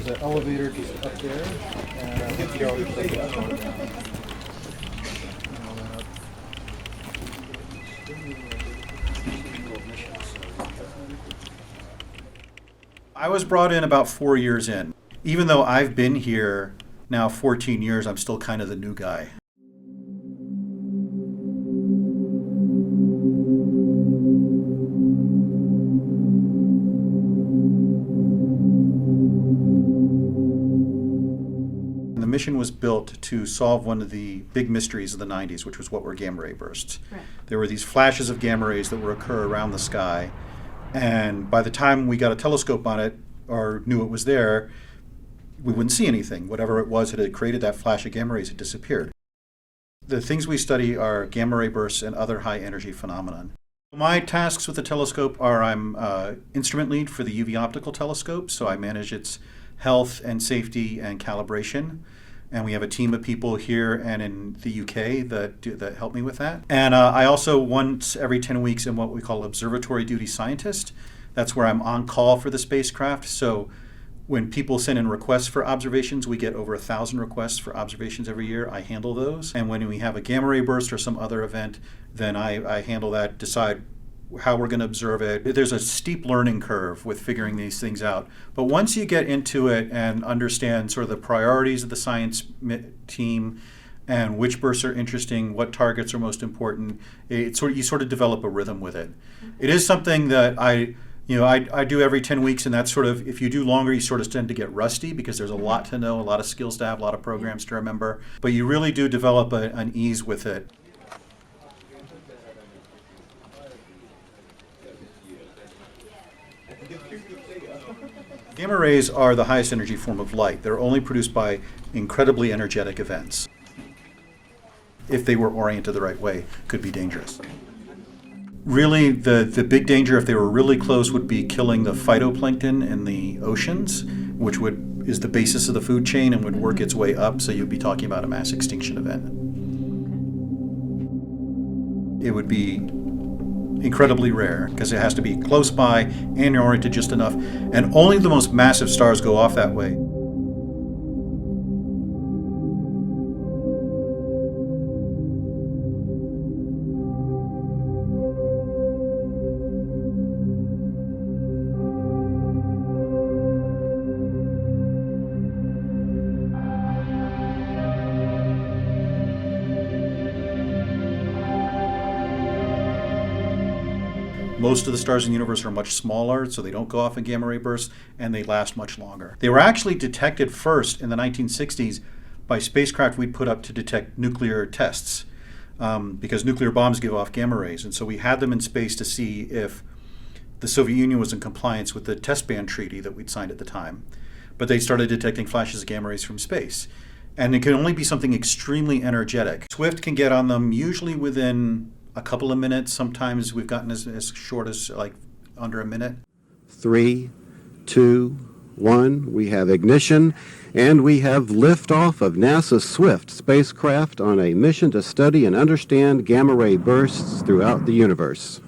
there's an elevator just up there, and I think you already take that door down. I was brought in about 4 years in. Even though I've been here now 14 years, I'm still kind of the new guy. The mission was built to solve one of the big mysteries of the 90s, which was what were gamma ray bursts. Right. There were these flashes of gamma rays that would occur around the sky, and by the time we got a telescope on it or knew it was there, we wouldn't see anything. Whatever it was that had created that flash of gamma rays had disappeared. The things we study are gamma ray bursts and other high energy phenomenon. My tasks with the telescope are I'm instrument lead for the UV optical telescope, so I manage its health and safety and calibration. And we have a team of people here and in the UK that help me with that. And I also, once every 10 weeks, am what we call observatory duty scientist. That's where I'm on call for the spacecraft. So when people send in requests for observations, we get over 1,000 requests for observations every year. I handle those. And when we have a gamma ray burst or some other event, then I handle that, decide how we're going to observe it. There's a steep learning curve with figuring these things out. But once you get into it and understand sort of the priorities of the science team and which bursts are interesting, what targets are most important, you sort of develop a rhythm with it. It is something that I do every 10 weeks, and that's sort of, if you do longer, you sort of tend to get rusty because there's a lot to know, a lot of skills to have, a lot of programs to remember. But you really do develop an ease with it. Gamma rays are the highest energy form of light. They're only produced by incredibly energetic events. If they were oriented the right way, could be dangerous. Really, the big danger, if they were really close, would be killing the phytoplankton in the oceans, which is the basis of the food chain and would work its way up, so you'd be talking about a mass extinction event. It would be incredibly rare because it has to be close by and oriented just enough, and only the most massive stars go off that way. Most of the stars in the universe are much smaller, so they don't go off in gamma ray bursts, and they last much longer. They were actually detected first in the 1960s by spacecraft we'd put up to detect nuclear tests, because nuclear bombs give off gamma rays. And so we had them in space to see if the Soviet Union was in compliance with the test ban treaty that we'd signed at the time. But they started detecting flashes of gamma rays from space. And it can only be something extremely energetic. Swift can get on them usually within a couple of minutes. Sometimes we've gotten as short as like under a minute. 3, 2, 1. We have ignition, and we have liftoff of NASA's Swift spacecraft on a mission to study and understand gamma ray bursts throughout the universe.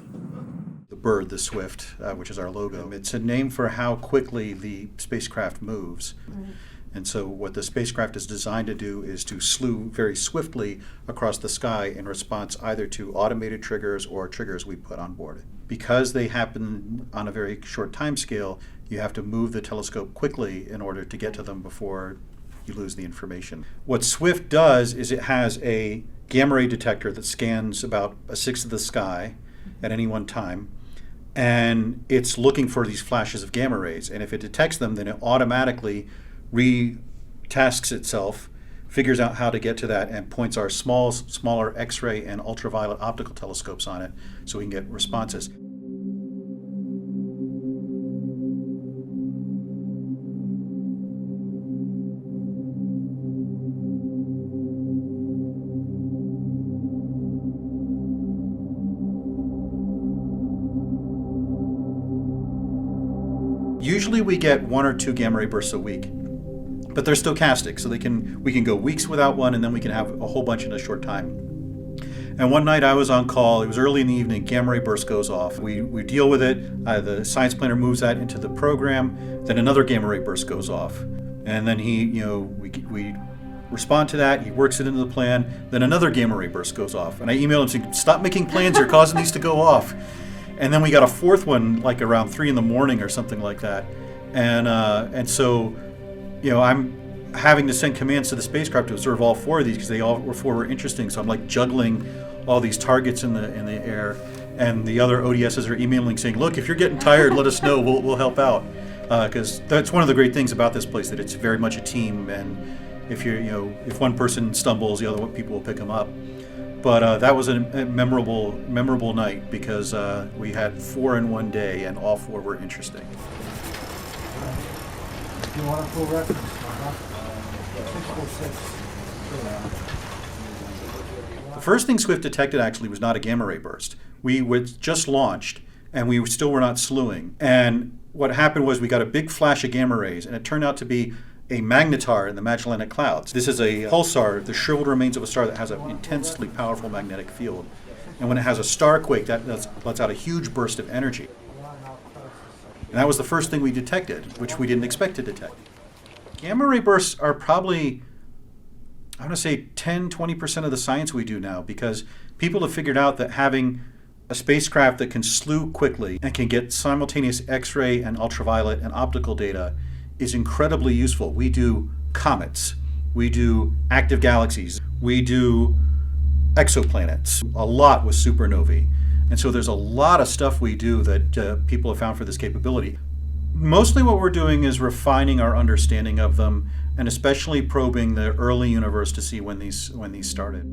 The bird, the Swift, which is our logo, it's a name for how quickly the spacecraft moves. Right. And so what the spacecraft is designed to do is to slew very swiftly across the sky in response either to automated triggers or triggers we put on board. Because they happen on a very short time scale, you have to move the telescope quickly in order to get to them before you lose the information. What Swift does is it has a gamma ray detector that scans about a sixth of the sky at any one time, and it's looking for these flashes of gamma rays. And if it detects them, then it automatically retasks itself, figures out how to get to that, and points our smaller X-ray and ultraviolet optical telescopes on it so we can get responses. Usually we get 1 or 2 gamma ray bursts a week. But they're stochastic, so we can go weeks without one, and then we can have a whole bunch in a short time. And one night I was on call, it was early in the evening, gamma ray burst goes off. We deal with it, the science planner moves that into the program, then another gamma ray burst goes off. And then we respond to that. He works it into the plan. Then another gamma ray burst goes off, and I emailed him saying, "Stop making plans. You're causing these to go off." And then we got a fourth one like around 3 a.m. or something like that. And so, I'm having to send commands to the spacecraft to observe all 4 of these because they all were interesting. So I'm like juggling all these targets in the air, and the other ODSs are emailing saying, "Look, if you're getting tired, let us know. We'll help out." Because that's one of the great things about this place, that it's very much a team, and if one person stumbles, the other people will pick them up. But that was a memorable night because we had 4 in one day, and all 4 were interesting. If you want a full reference, 646. The first thing Swift detected actually was not a gamma ray burst. We just launched, and we still were not slewing. And what happened was we got a big flash of gamma rays, and it turned out to be a magnetar in the Magellanic Clouds. This is a pulsar, the shriveled remains of a star that has an intensely powerful magnetic field. And when it has a star quake, that lets out a huge burst of energy. And that was the first thing we detected, which we didn't expect to detect. Gamma ray bursts are probably, I want to say 10-20% of the science we do now, because people have figured out that having a spacecraft that can slew quickly and can get simultaneous X-ray and ultraviolet and optical data is incredibly useful. We do comets, we do active galaxies, we do exoplanets, a lot with supernovae. And so there's a lot of stuff we do that people have found for this capability. Mostly what we're doing is refining our understanding of them, and especially probing the early universe to see when these started.